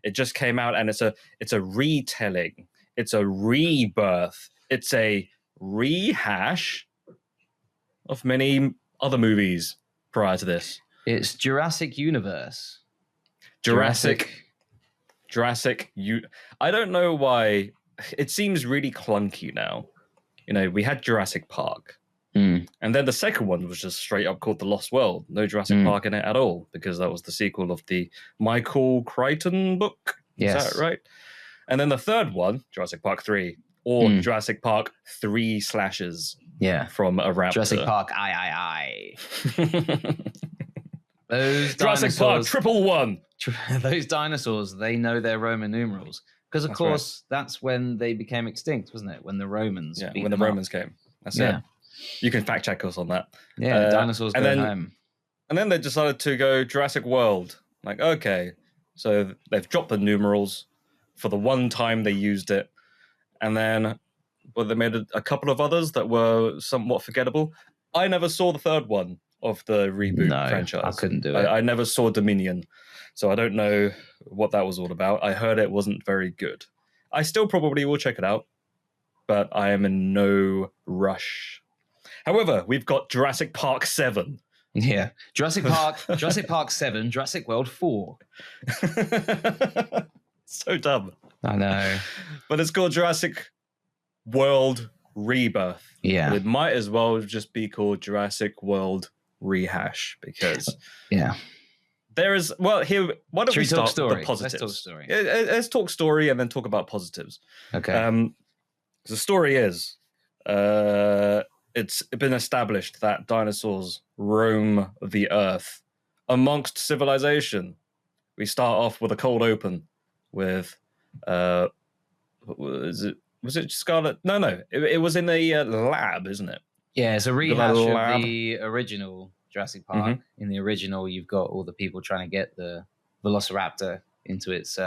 It just came out, and it's a retelling. It's a rebirth. It's a rehash of many other movies prior to this. It's Jurassic Universe. Jurassic. I don't know why. It seems really clunky now. You know, we had Jurassic Park. And then the second one was just straight up called The Lost World. No Jurassic Park in it at all, because that was the sequel of the Michael Crichton book. Yes. Is that right? And then the third one, Jurassic Park 3, or Jurassic Park 3 slashes. Yeah. From a raptor. Jurassic Park, I. Those Jurassic Park, triple one. Those dinosaurs, they know their Roman numerals. Because, of course, that's when they became extinct, wasn't it? When the Romans when the Romans came. That's it. You can fact check us on that. Yeah, dinosaurs go home. And then they decided to go Jurassic World. Like, okay. So they've dropped the numerals for the one time they used it. And then they made a couple of others that were somewhat forgettable. I never saw the third one of the reboot franchise. I couldn't do it. I never saw Dominion. So I don't know what that was all about. I heard it wasn't very good. I still probably will check it out, but I am in no rush. However, we've got Jurassic Park 7. Yeah. Jurassic Park 7, Jurassic World 4. So dumb. I know. But it's called Jurassic World Rebirth. Yeah. But it might as well just be called Jurassic World Rehash, because there is, here, why don't we start with the positives? Let's talk story. Let's talk story and then talk about positives. Okay. The story is, it's been established that dinosaurs roam the earth amongst civilization. We start off with a cold open with, was it Scarlet? No. It was in a lab, isn't it? Yeah, it's a rehash of the original Jurassic Park. In the original, you've got all the people trying to get the Velociraptor into its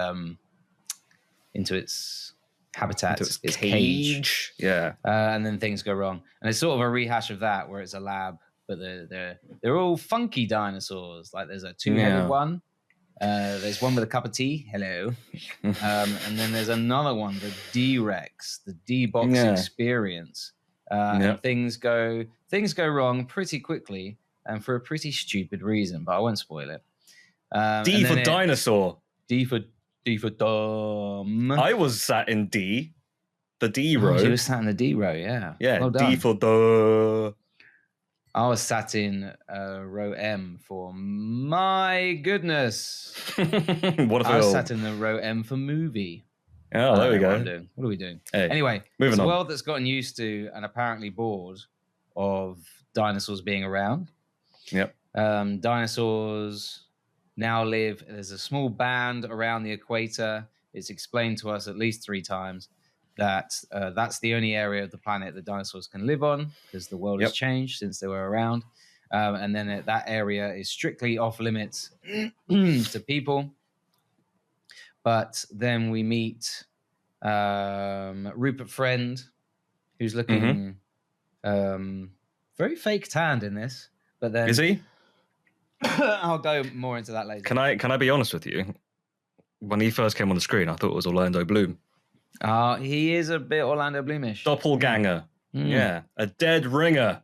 habitat, its cage. Yeah. And then things go wrong. And it's sort of a rehash of that, where it's a lab, but they're all funky dinosaurs. Like there's a two-headed one. There's one with a cup of tea. Hello. And then there's another one, the D-Rex, the D-Box experience. And things go wrong pretty quickly and for a pretty stupid reason, but I won't spoil it. D for dinosaur. D for dumb. I was sat in D, the D row. You were sat in the D row, yeah. Yeah, well D for the. I was sat in row M for my goodness. What a I was sat in the row M for movie. Oh, there we go. What are we doing? Hey, anyway, moving it's on. a world that's gotten used to and apparently bored of dinosaurs being around. Yep. Dinosaurs now live. There's a small band around the equator. It's explained to us at least 3 times that that's the only area of the planet that dinosaurs can live on, because the world has changed since they were around. And then that area is strictly off limits to people. But then we meet Rupert Friend, who's looking very fake tanned in this. But then is he? I'll go more into that later. Can I be honest with you? When he first came on the screen, I thought it was Orlando Bloom. He is a bit Orlando Bloomish. Doppelganger. Yeah. A dead ringer.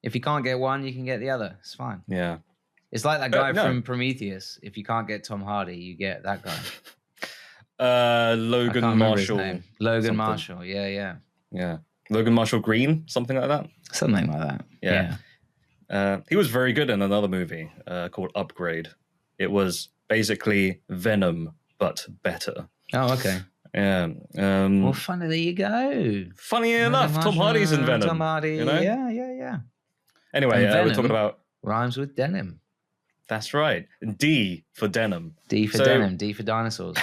If you can't get one, you can get the other. It's fine. Yeah. It's like that guy from Prometheus. If you can't get Tom Hardy, you get that guy. Logan Marshall. Logan Marshall. Yeah. Logan Marshall Green, something like that. Something like that. Yeah. He was very good in another movie called Upgrade. It was basically Venom, but better. Oh, okay. Yeah. Well, funny. There you go. Funny enough, Tom Hardy's in Venom. Tom Hardy. You know? Yeah. Anyway, we're talking about rhymes with denim. That's right. D for denim. D for denim. D for dinosaurs.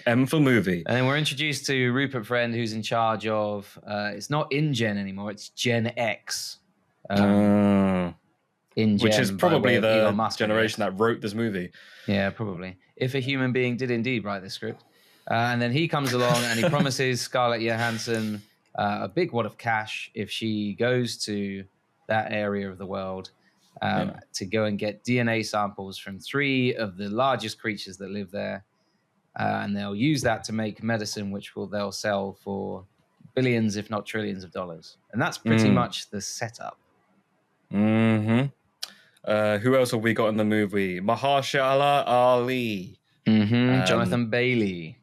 M for movie. And then we're introduced to Rupert Friend, who's in charge of. It's not InGen anymore. It's Gen X. InGen, which is probably the generation that wrote this movie. Yeah, probably. If a human being did indeed write this script. And then he comes along and he promises Scarlett Johansson a big wad of cash if she goes to that area of the world to go and get DNA samples from 3 of the largest creatures that live there. and they'll use that to make medicine, which they'll sell for billions, if not trillions of dollars. And that's pretty much the setup. Mm-hmm. Who else have we got in the movie? Mahershala Ali. Jonathan Bailey.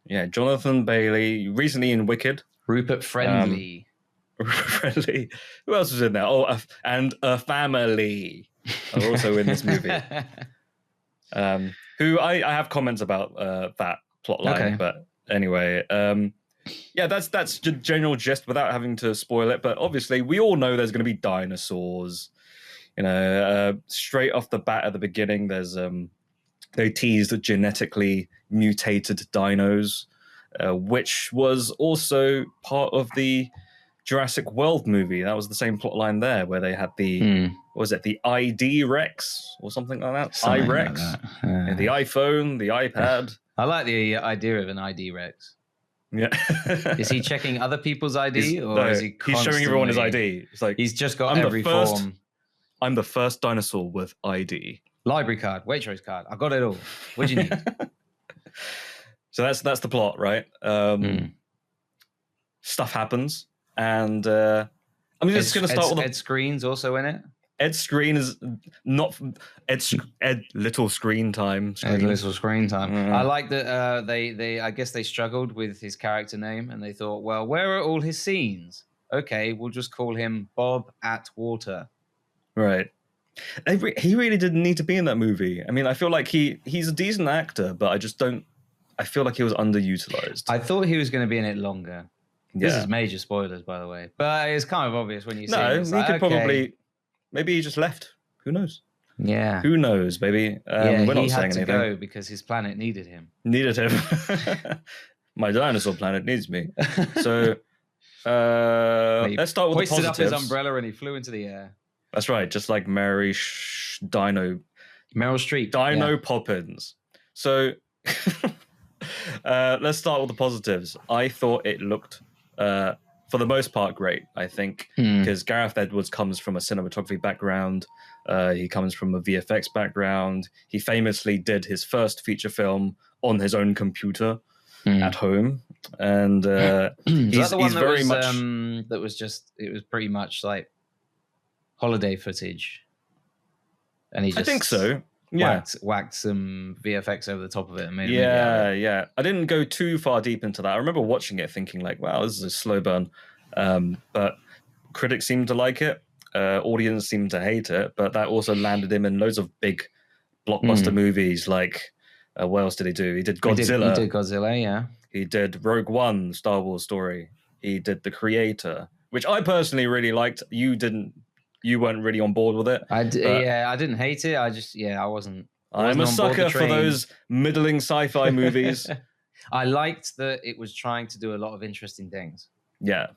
Yeah, Jonathan Bailey. Recently in Wicked. Rupert Friendly. Friendly. Who else was in there? Oh, and a family are also in this movie. Who I have comments about that plot line, but anyway, yeah, that's general gist without having to spoil it. But obviously, we all know there's going to be dinosaurs. You know, straight off the bat at the beginning, there's they teased genetically mutated dinos, which was also part of the Jurassic World movie. That was the same plot line there, where they had the what was it, the ID Rex or something like that? iRex, like the iPhone, the iPad. I like the idea of an ID Rex. Yeah. Is he checking other people's ID, is he? He's showing everyone his ID. It's like he's just got every form. I'm the first dinosaur with ID. Library card, Waitrose card. I got it all. What do you need? So that's the plot, right? Stuff happens, and I'm just going to start with Ed Screen's also in it. Ed Screen is not Ed Little Screen Time. Ed Little Screen Time. I like that they I guess they struggled with his character name, and they thought, well, where are all his scenes? Okay, we'll just call him Bob Atwater. Right. He really didn't need to be in that movie. I mean, I feel like he's a decent actor, but I feel like he was underutilized. I thought he was going to be in it longer. Yeah. This is major spoilers, by the way. But it's kind of obvious when you see it. No, he could probably... Maybe he just left. Who knows? Yeah. Who knows, baby? We're not saying anything. He had to go because his planet needed him. My dinosaur planet needs me. So let's start with the positives. Hoisted up his umbrella and he flew into the air. That's right, just like Meryl Streep. Dino Poppins. So let's start with the positives. I thought it looked, for the most part, great, I think, because Gareth Edwards comes from a cinematography background. He comes from a VFX background. He famously did his first feature film on his own computer at home. And he's very much... it was pretty much like holiday footage, and he just, I think so. Yeah, whacked some VFX over the top of it and made yeah. I didn't go too far deep into that. I remember watching it thinking like, wow, this is a slow burn. But critics seemed to like it. Audience seemed to hate it, but that also landed him in loads of big blockbuster movies. Like, what else did he do? He did Godzilla. He did Godzilla, yeah. He did Rogue One, Star Wars story. He did The Creator, which I personally really liked. You weren't really on board with it. I didn't hate it. I wasn't. I'm a sucker for those middling sci-fi movies. I liked that it was trying to do a lot of interesting things. Yeah.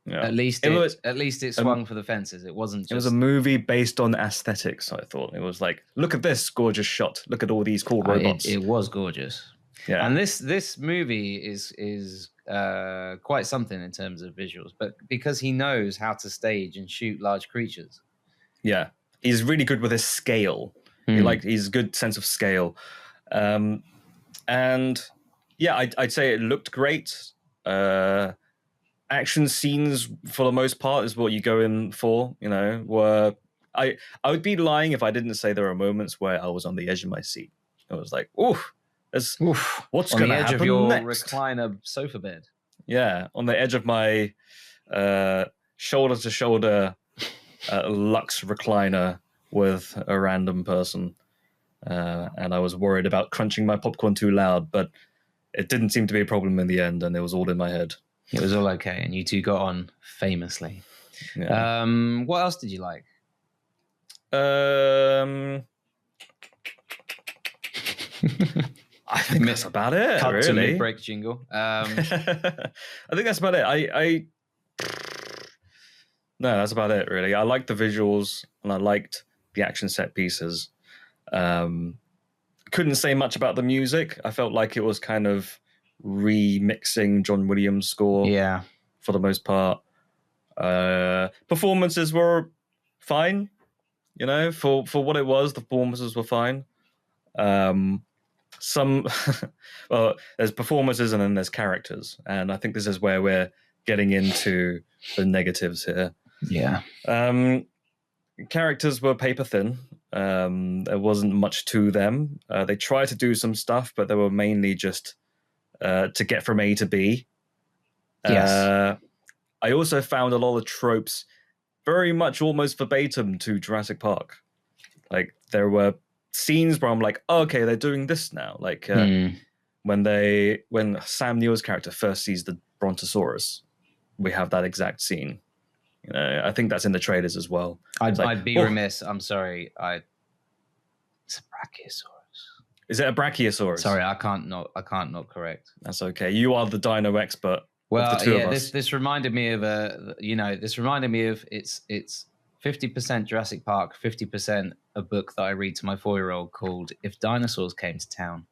At least it swung for the fences. It wasn't just... It was a movie based on aesthetics, I thought. It was like, look at this gorgeous shot. Look at all these cool robots. It was gorgeous. Yeah. And this movie is quite something in terms of visuals, but because he knows how to stage and shoot large creatures. Yeah. He's really good with his scale. He's a good sense of scale. And yeah, I'd say it looked great. Action scenes, for the most part, is what you go in for, were... I would be lying if I didn't say there were moments where I was on the edge of my seat. I was like, oof. What's going to happen next? On the edge of your recliner sofa bed. Yeah, on the edge of my shoulder-to-shoulder luxe recliner with a random person. And I was worried about crunching my popcorn too loud, but it didn't seem to be a problem in the end, and it was all in my head. It was all okay, and you two got on famously. Yeah. What else did you like? I think that's about it. Cut really. To mid-break jingle. I think that's about it. No, that's about it. Really, I liked the visuals and I liked the action set pieces. Couldn't say much about the music. I felt like it was kind of remixing John Williams' score. Yeah, for the most part. Performances were fine. For what it was, the performances were fine. some well, there's performances and then there's characters, and I think this is where we're getting into the negatives here. Yeah. Characters were paper thin. There wasn't much to them. They tried to do some stuff, but they were mainly just to get from A to B. Yes. I also found a lot of tropes very much almost verbatim to Jurassic Park. Like there were scenes where I'm like, oh, okay, they're doing this now. Like when Sam Neill's character first sees the Brontosaurus, we have that exact scene. You know, I think that's in the trailers as well. I'd be remiss. I'm sorry. It's a Brachiosaurus. Is it a Brachiosaurus? Sorry, I can't not correct. That's okay. You are the dino expert. Well, of the two of us. This reminded me of it's 50% Jurassic Park, 50% a book that I read to my 4-year-old called If Dinosaurs Came to Town.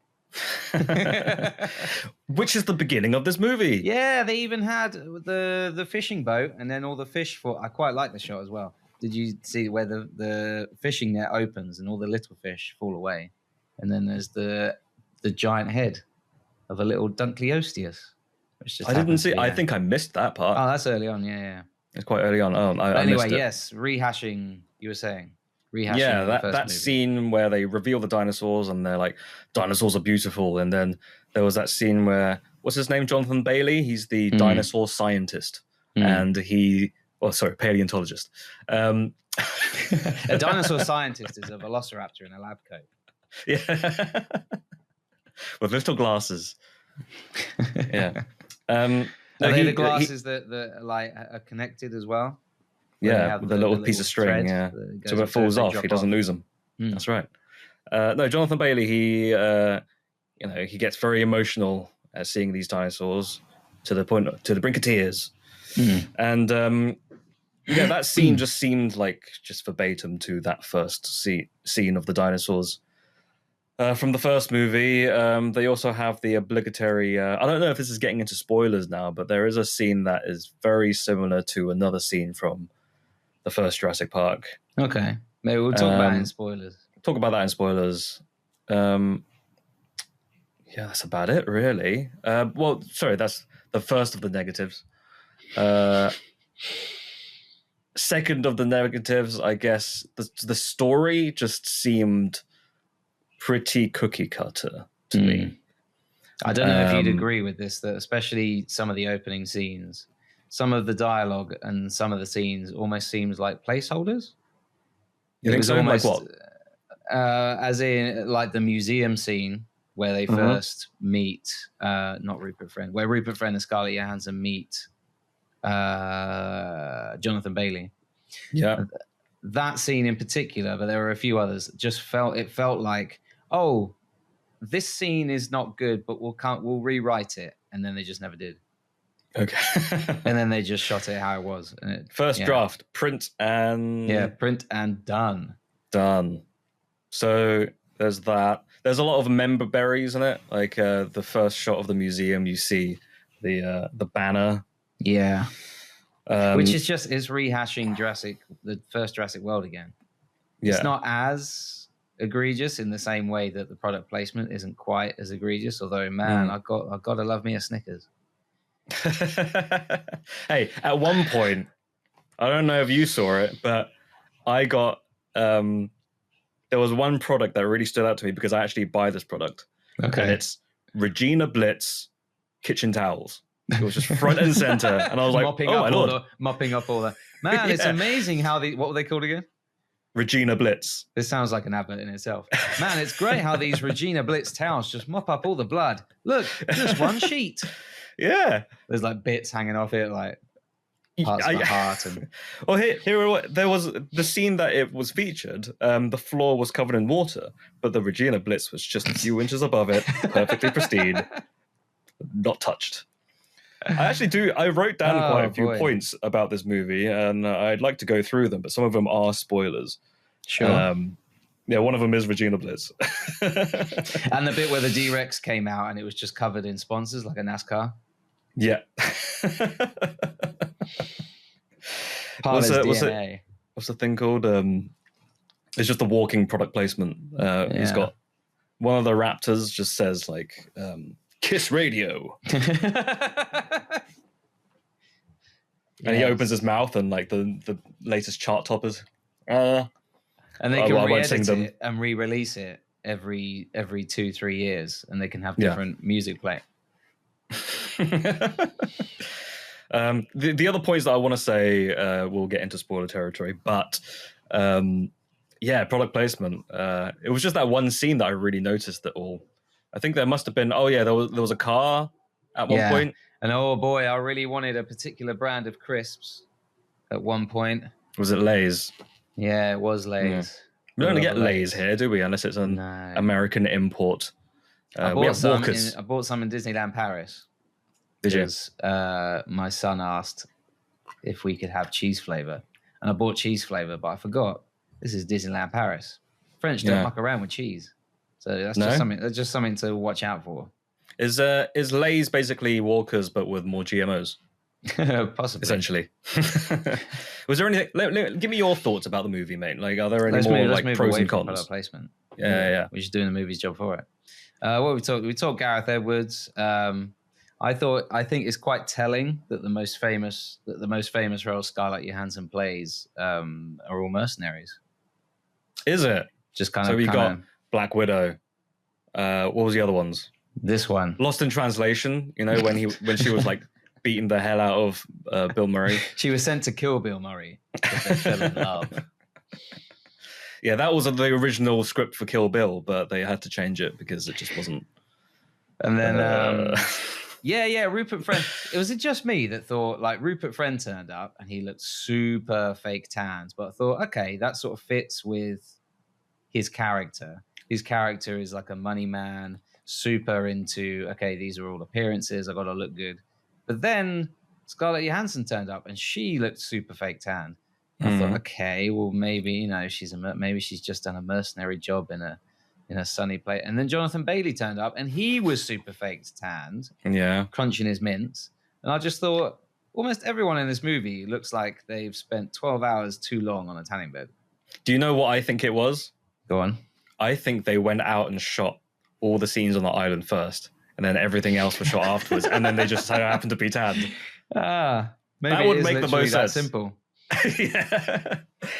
Which is the beginning of this movie. Yeah, they even had the fishing boat and then all the fish I quite like the shot as well. Did you see where the fishing net opens and all the little fish fall away? And then there's the giant head of a little Dunkleosteus. I didn't see. I think I missed that part. Oh, that's early on. Yeah. It's quite early on. Oh, anyway, yes, rehashing. You were saying rehashing. Yeah, that scene where they reveal the dinosaurs and they're like, dinosaurs are beautiful, and then there was that scene where what's his name, Jonathan Bailey? He's the dinosaur scientist, and paleontologist. A dinosaur scientist is a velociraptor in a lab coat. Yeah, with little glasses. Yeah. Are they the glasses that like are connected as well? Yeah, with a little piece of string. Yeah, so if it falls off, he doesn't lose them. That's right. No, Jonathan Bailey. He gets very emotional at seeing these dinosaurs to the brink of tears. And that scene just seemed like just verbatim to that first scene of the dinosaurs. From the first movie, they also have the obligatory... I don't know if this is getting into spoilers now, but there is a scene that is very similar to another scene from the first Jurassic Park. Okay. Maybe we'll talk about it in spoilers. Talk about that in spoilers. Yeah, that's about it, really. That's the first of the negatives. Second of the negatives, I guess, the story just seemed... pretty cookie cutter to me. I don't know if you'd agree with this, that especially some of the opening scenes, some of the dialogue and some of the scenes almost seems like placeholders. You think so? Almost, like what? As in like the museum scene where they first meet, not Rupert Friend, where Rupert Friend and Scarlett Johansson meet Jonathan Bailey. Yeah. That scene in particular, but there were a few others, it felt like, oh, this scene is not good, but we'll rewrite it, and then they just never did. Okay. And then they just shot it how it was. First draft, print and done. Done. So there's that. There's a lot of member berries in it. Like the first shot of the museum, you see the banner. Yeah. Which is rehashing the first Jurassic World again. Yeah. It's not as egregious in the same way that the product placement isn't quite as egregious. Although, man, I got to love me a Snickers. Hey, at one point, I don't know if you saw it, but I got there was one product that really stood out to me because I actually buy this product. Okay, and it's Regina Blitz kitchen towels. It was just front and center, and I was like, mopping up all the. Man, it's amazing how what were they called again? Regina Blitz. This sounds like an advert in itself. Man, it's great how these Regina Blitz towels just mop up all the blood. Look, just one sheet. Yeah. There's like bits hanging off it, like parts of the heart. And... Well, there was the scene that it was featured. The floor was covered in water, but the Regina Blitz was just a few inches above it, perfectly pristine, not touched. I wrote down quite a few points about this movie, and I'd like to go through them, but some of them are spoilers. Sure. One of them is Regina Blitz. And the bit where the D-Rex came out and it was just covered in sponsors like a NASCAR. Yeah. What's the thing called? It's just the walking product placement. He's got one of the Raptors just says like, "Kiss radio," and he opens his mouth, and like the latest chart toppers. And they can re-edit them it and re-release it every 2-3 years, and they can have different music play. The other points that I want to say, we'll get into spoiler territory, but product placement. It was just that one scene that I really noticed it all. I think there must have been. Oh yeah, there was a car at one point, and oh boy, I really wanted a particular brand of crisps at one point. Was it Lay's? Yeah, it was Lay's. Yeah. We don't get Lay's here, do we? Unless it's an American import. I bought some in Disneyland Paris. Did you? My son asked if we could have cheese flavor, and I bought cheese flavor, but I forgot. This is Disneyland Paris. French don't muck around with cheese, so that's just something to watch out for. Is Lay's basically Walkers but with more GMOs? Possibly. Essentially. Was there anything? Give me your thoughts about the movie, mate. Like, are there any more like pros and cons? Product placement. Yeah. We're just doing the movie's job for it. We talked Gareth Edwards. I think it's quite telling that the most famous role Scarlett Johansson plays are all mercenaries. Is it? Just kind of. So we got of, Black Widow. What was the other ones? This one, Lost in Translation. You know, when she was like beating the hell out of Bill Murray. She was sent to kill Bill Murray because they fell in love. Yeah, that was the original script for Kill Bill, but they had to change it because it just wasn't. And then, Rupert Friend. Was it just me that thought like Rupert Friend turned up and he looked super fake tanned? But I thought, okay, that sort of fits with his character. His character is like a money man, super into, okay, these are all appearances. I got to look good. But then Scarlett Johansson turned up and she looked super fake tanned. I thought, okay, well, maybe she's just done a mercenary job in a sunny place. And then Jonathan Bailey turned up, and he was super faked tanned, crunching his mints. And I just thought, almost everyone in this movie looks like they've spent 12 hours too long on a tanning bed. Do you know what I think it was? Go on. I think they went out and shot all the scenes on the island first, and then everything else was shot afterwards, and then they just so happened to be tanned. Maybe that would make the most sense. Simple. Yeah,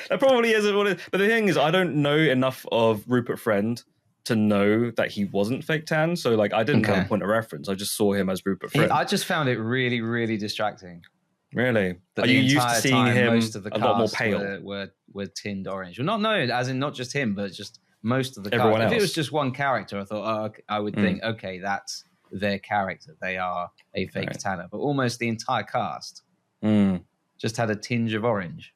that probably is what it is. But the thing is, I don't know enough of Rupert Friend to know that he wasn't fake tan. So like, I didn't have a point of reference. I just saw him as Rupert Friend. I just found it really, really distracting. Really? Are you used to seeing him most of the a lot more pale? Were tinned orange. Well, not just him, but just most of the everyone cast. else. If it was just one character, I thought, I would think, okay, that's their character. They are a fake tanner. But almost the entire cast just had a tinge of orange.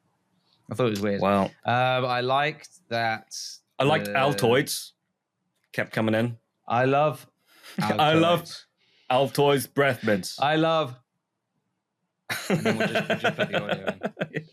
I thought it was weird. Wow. I liked that. I liked Altoids. Kept coming in. I love Altoids. I love Altoids breath mints. I love. And then we'll just put the audio in.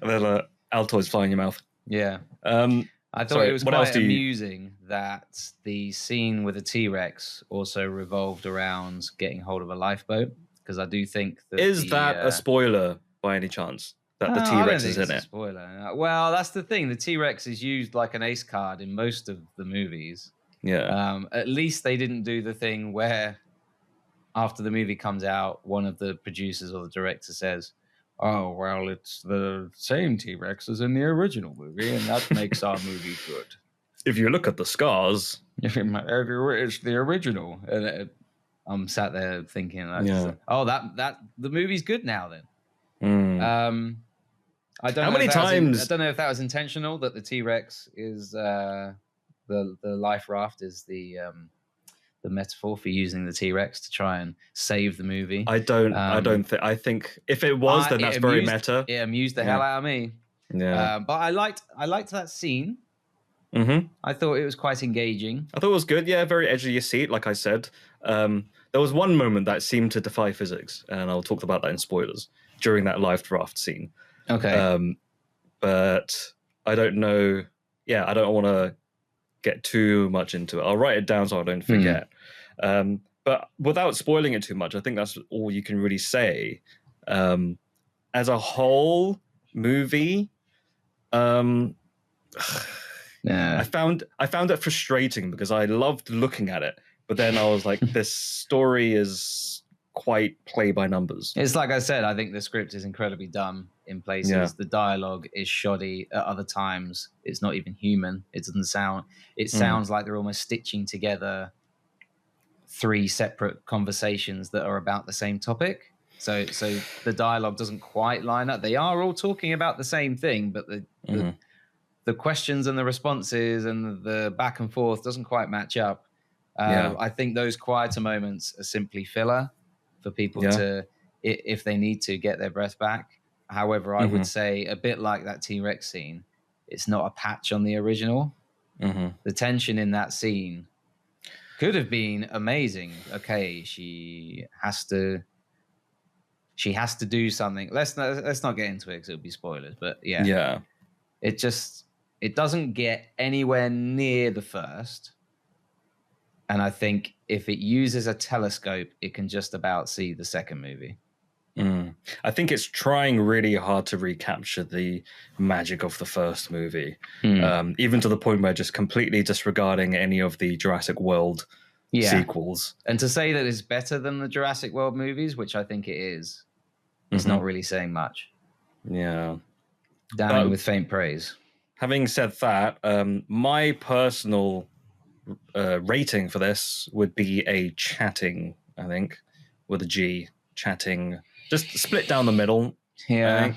And then Altoids fly in your mouth. Yeah. I thought it was quite amusing that the scene with the T-Rex also revolved around getting hold of a lifeboat, because I do think that is that a spoiler by any chance? That the T-Rex is in it. Spoiler. Well, that's the thing. The T-Rex is used like an ace card in most of the movies. Yeah. At least they didn't do the thing where after the movie comes out, one of the producers or the director says, "Oh, well, it's the same T-Rex as in the original movie, and that makes our movie good." If you look at the scars, it's the original. And I'm sat there thinking, that the movie's good now then. I don't know if that was intentional, that the T-Rex is the life raft is the metaphor for using the T-Rex to try and save the movie. I think if it was, then that's very meta. It amused the hell out of me. Yeah. But I liked that scene. Mm-hmm. I thought it was quite engaging. I thought it was good. Yeah, very edge of your seat, like I said. There was one moment that seemed to defy physics, and I'll talk about that in spoilers during that life raft scene. Okay. But I don't know. Yeah, I don't want to get too much into it. I'll write it down so I don't forget. But without spoiling it too much, I think that's all you can really say. As a whole movie, Yeah. I found it frustrating because I loved looking at it, but then I was like, this story is quite play by numbers. It's like I said, I think the script is incredibly dumb in places. Yeah. The dialogue is shoddy at other times. It's not even human. It doesn't sound. It sounds like they're almost stitching together 3 separate conversations that are about the same topic. So the dialogue doesn't quite line up. They are all talking about the same thing, but the questions and the responses and the back and forth doesn't quite match up. I think those quieter moments are simply filler for people to, if they need to, get their breath back. However, I would say a bit like that T-Rex scene, it's not a patch on the original. The tension in that scene could have been amazing. Okay, she has to do something. Let's not get into it because it'll be spoilers. But yeah, it doesn't get anywhere near the first. And I think if it uses a telescope, it can just about see the second movie. I think it's trying really hard to recapture the magic of the first movie, even to the point where just completely disregarding any of the Jurassic World sequels. And to say that it's better than the Jurassic World movies, which I think it is, it's not really saying much. Yeah. Damning with faint praise. Having said that, my personal rating for this would be a chatting, I think, with a G. Chatting. Just split down the middle. Yeah.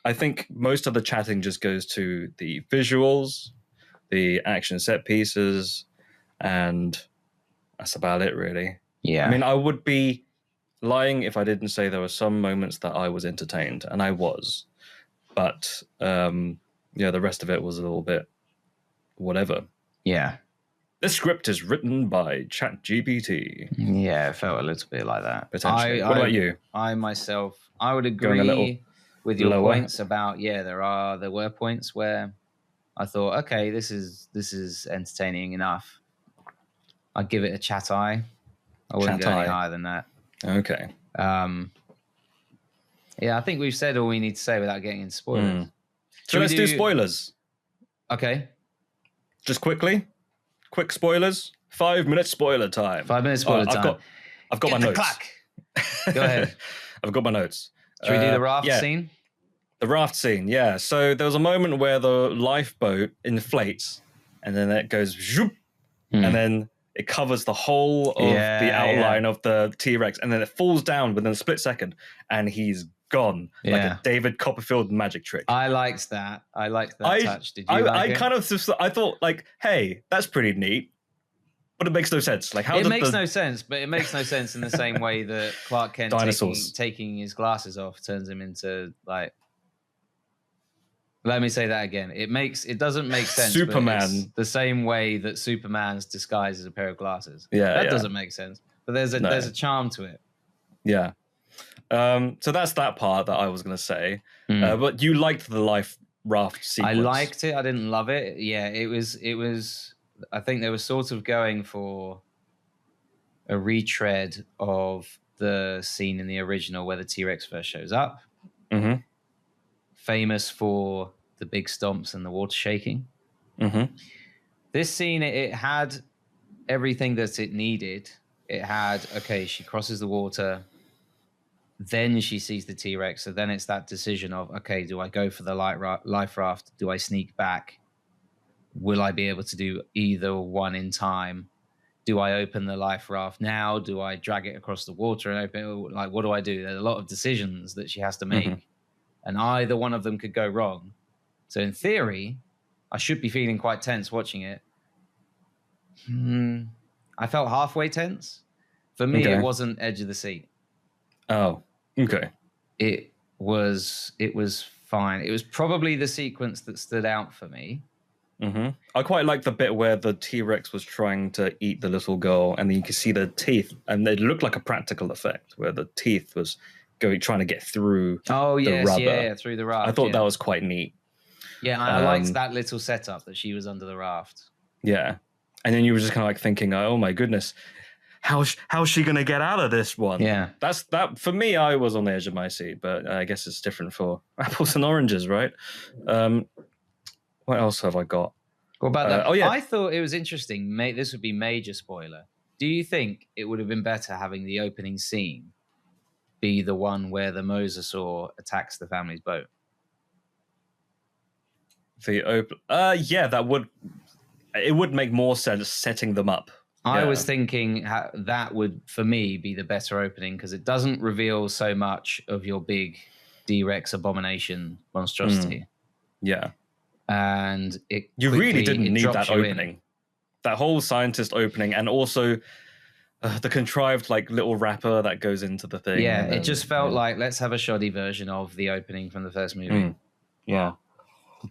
I think most of the chatting just goes to the visuals, the action set pieces, and that's about it, really. Yeah. I mean, I would be lying if I didn't say there were some moments that I was entertained, and I was. But, the rest of it was a little bit whatever. Yeah. This script is written by ChatGPT. Yeah, it felt a little bit like that. Potentially. What about you? I would agree with your points about, there were points where I thought, okay, this is entertaining enough. I'd give it a chat eye. I wouldn't go any higher than that. Okay. I think we've said all we need to say without getting into spoilers. So let's do spoilers. Okay. Just quickly. Quick spoilers. 5-minute spoiler time. 5 minutes spoiler time. I've got my notes. Go ahead. I've got my notes. Should we do the raft scene? The raft scene, yeah. So there was a moment where the lifeboat inflates, and then it goes zoop, and then it covers the whole of the outline of the T-Rex, and then it falls down within a split second, and he's gone like a David Copperfield magic trick. I liked that. I liked that touch. Did you like it? I thought like, hey, that's pretty neat, but it makes no sense. Like, it makes no sense, but it makes no sense in the same way that Clark Kent taking his glasses off turns him into like. Let me say that again. It doesn't make sense. Superman, but it's the same way that Superman's disguise is a pair of glasses. That doesn't make sense. But there's a charm to it. Yeah. So that's that part that I was going to say. But you liked the life raft sequence. I liked it. I didn't love it. Yeah, it was. I think they were sort of going for a retread of the scene in the original where the T-Rex first shows up. Famous for the big stomps and the water shaking. This scene, it had everything that it needed. It had, she crosses the water. Then she sees the T-Rex. So then it's that decision of, do I go for the life raft? Do I sneak back? Will I be able to do either one in time? Do I open the life raft now? Do I drag it across the water and open it? Like, what do I do? There's a lot of decisions that she has to make. And either one of them could go wrong. So in theory, I should be feeling quite tense watching it. I felt halfway tense. For me, it wasn't edge of the seat. Oh, okay. It was fine. It was probably the sequence that stood out for me. I quite like the bit where the T-Rex was trying to eat the little girl, and then you could see the teeth, and it looked like a practical effect where the teeth was trying to get through the rubber. Through the raft. I thought that was quite neat. Yeah, I liked that little setup that she was under the raft. Yeah. And then you were just kind of like thinking, oh my goodness, how's she going to get out of this one? Yeah. That for me, I was on the edge of my seat, but I guess it's different for apples and oranges, right? What else have I got? What about that? Oh yeah, I thought it was interesting. This would be major spoiler. Do you think it would have been better having the opening scene be the one where the mosasaur attacks the family's boat? that would. It would make more sense setting them up. I was thinking that would, for me, be the better opening because it doesn't reveal so much of your big D-Rex abomination monstrosity. Yeah. And you really didn't need that opening. That whole scientist opening, and also the contrived like little wrapper that goes into the thing. Yeah, it just felt like let's have a shoddy version of the opening from the first movie. Yeah.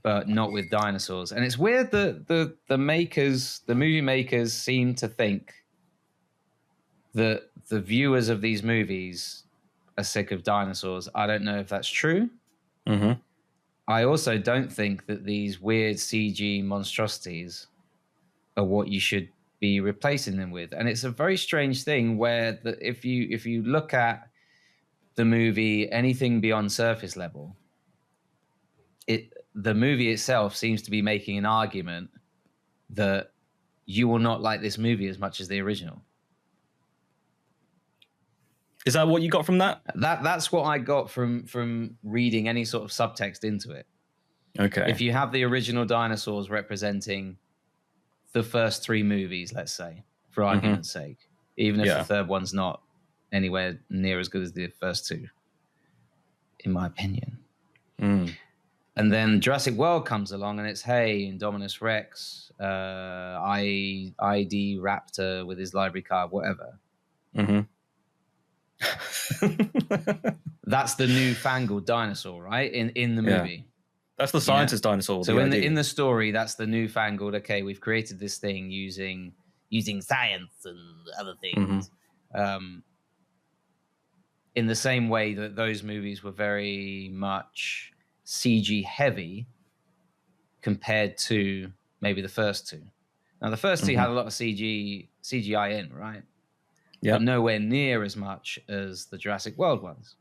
But not with dinosaurs. And it's weird that the movie makers seem to think that the viewers of these movies are sick of dinosaurs. I don't know if that's true. Mm-hmm. I also don't think that these weird CG monstrosities are what you should be replacing them with. And it's a very strange thing where if you look at the movie, anything beyond surface level, the movie itself seems to be making an argument that you will not like this movie as much as the original. Is that what you got from that? That's what I got from reading any sort of subtext into it. Okay. If you have the original dinosaurs representing the first three movies, let's say, for argument's sake, even if the third one's not anywhere near as good as the first two, in my opinion. And then Jurassic World comes along and it's, hey, Indominus Rex, ID Raptor with his library card, whatever. That's the newfangled dinosaur, right? In the movie. That's the scientist dinosaur. So in the story, that's the newfangled, okay, we've created this thing using science and other things. In the same way that those movies were very much CG heavy compared to maybe the first two. Now, the first two had a lot of CGI in, right? Yeah. But nowhere near as much as the Jurassic World ones.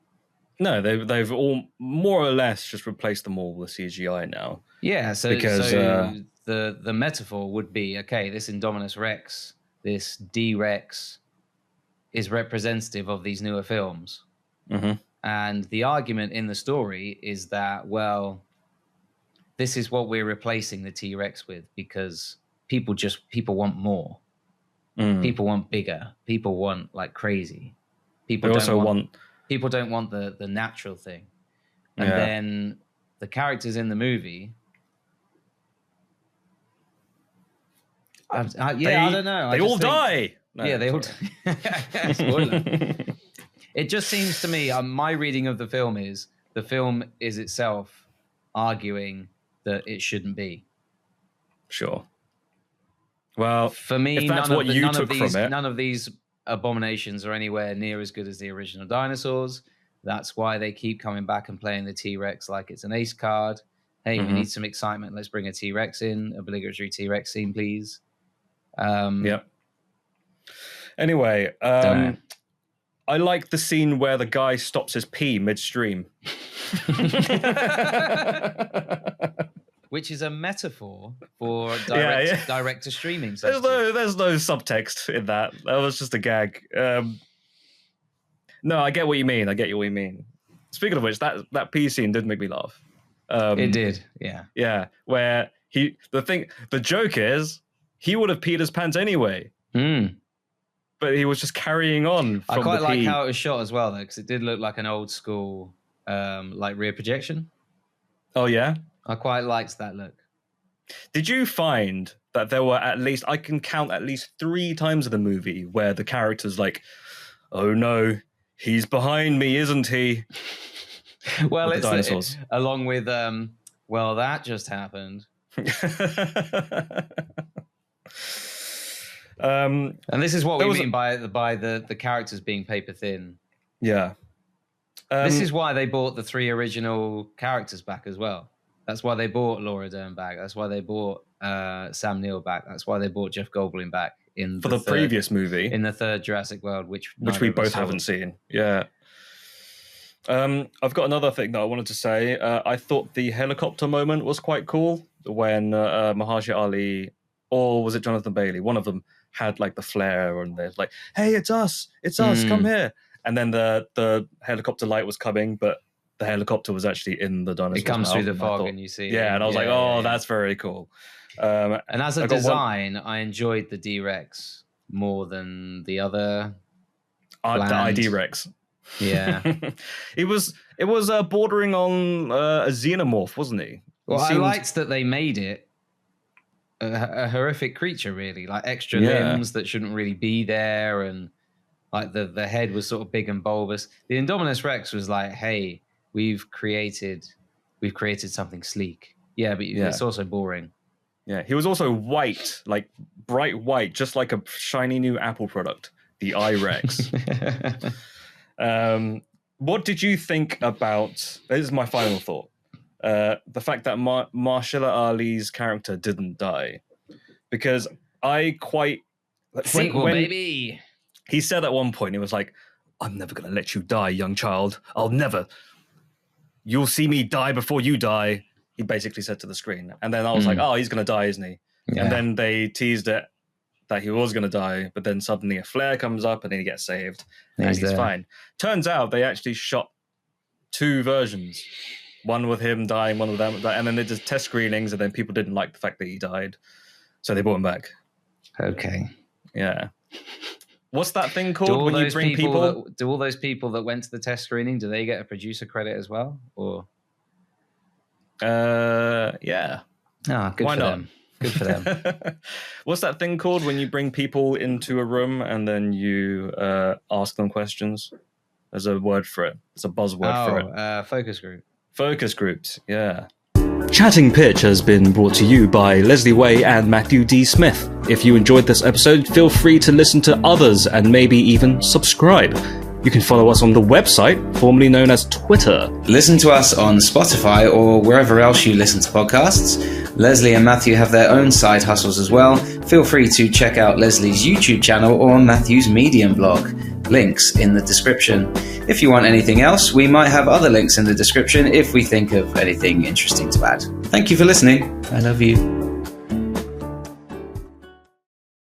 No, they've all more or less just replaced them all with CGI now. Yeah, so the metaphor would be, okay, this Indominus Rex, this D-Rex is representative of these newer films. And the argument in the story is that, well, this is what we're replacing the T-Rex with because people want more. People want bigger. People want like crazy. People don't want the natural thing. And then the characters in the movie, I don't know. They all die. No, they all die. Spoiler. It just seems to me, my reading of the film is itself arguing that it shouldn't be. Sure. Well, for me, if that's what you took from it, none of these abominations are anywhere near as good as the original dinosaurs. That's why they keep coming back and playing the T-Rex like it's an ace card. Hey, we need some excitement. Let's bring a T-Rex in. Obligatory T-Rex scene, please. Anyway, I like the scene where the guy stops his pee midstream. Which is a metaphor for direct to streaming. There's no subtext in that. That was just a gag. No, I get what you mean. Speaking of which, that pee scene did make me laugh. It did, yeah. Yeah, where the joke is he would have peed his pants anyway. But he was just carrying on. I quite like how it was shot as well, though, because it did look like an old school, like rear projection. Oh yeah, I quite liked that look. Did you find that there were I can count at least 3 times in the movie where the character's like, "Oh no, he's behind me, isn't he?" Well, it's dinosaurs. Along with, well, that just happened. And this is what we mean by the characters being paper thin. Yeah. This is why they bought the 3 original characters back as well. That's why they bought Laura Dern back. That's why they bought Sam Neill back. That's why they bought Jeff Goldblum back for the previous movie, in the third Jurassic World, which we both haven't seen. Yeah. I've got another thing that I wanted to say. I thought the helicopter moment was quite cool. when Mahershala Ali, or was it Jonathan Bailey? One of them had like the flare, and they're like, "Hey, it's us, come here!" And then the helicopter light was coming, but the helicopter was actually in the dinosaur. It comes through the fog, and you see. Yeah, and I was like, "Oh, that's very cool." And as a design, I enjoyed the D-Rex more than the other. The ID Rex. Yeah, it was bordering on a xenomorph, wasn't he? Well, I liked that they made it a horrific creature, really, like extra limbs that shouldn't really be there, and like the head was sort of big and bulbous. The Indominus Rex was like, "Hey, we've created something sleek." Yeah, but it's also boring. Yeah, he was also white, like bright white, just like a shiny new Apple product, the iRex. What did you think about? This is my final thought. The fact that Mahershala Ali's character didn't die, because I quite sequel, baby. He said at one point, he was like, "I'm never going to let you die, young child. I'll never. You'll see me die before you die." He basically said to the screen. And then I was like, "Oh, he's going to die, isn't he?" Yeah. And then they teased it that he was going to die, but then suddenly a flare comes up and then he gets saved and he's fine. Turns out they actually shot 2 versions. One with him dying, one with them, and then they did test screenings, and then people didn't like the fact that he died, so they brought him back. Okay. Yeah. What's that thing called when you bring people? Do all those people that went to the test screening, do they get a producer credit as well, or? Yeah. Ah, good for them. Good for them. What's that thing called when you bring people into a room and then you ask them questions? There's a word for it. It's a buzzword for it. Focus group. Focus groups, yeah. Chatting Pitch has been brought to you by Leslie Way and Matthew D. Smith. If you enjoyed this episode, feel free to listen to others and maybe even subscribe. You can follow us on the website, formerly known as Twitter. Listen to us on Spotify or wherever else you listen to podcasts. Leslie and Matthew have their own side hustles as well. Feel free to check out Leslie's YouTube channel or Matthew's Medium blog. Links in the description. If you want anything else, we might have other links in the description if we think of anything interesting to add. Thank you for listening. I love you.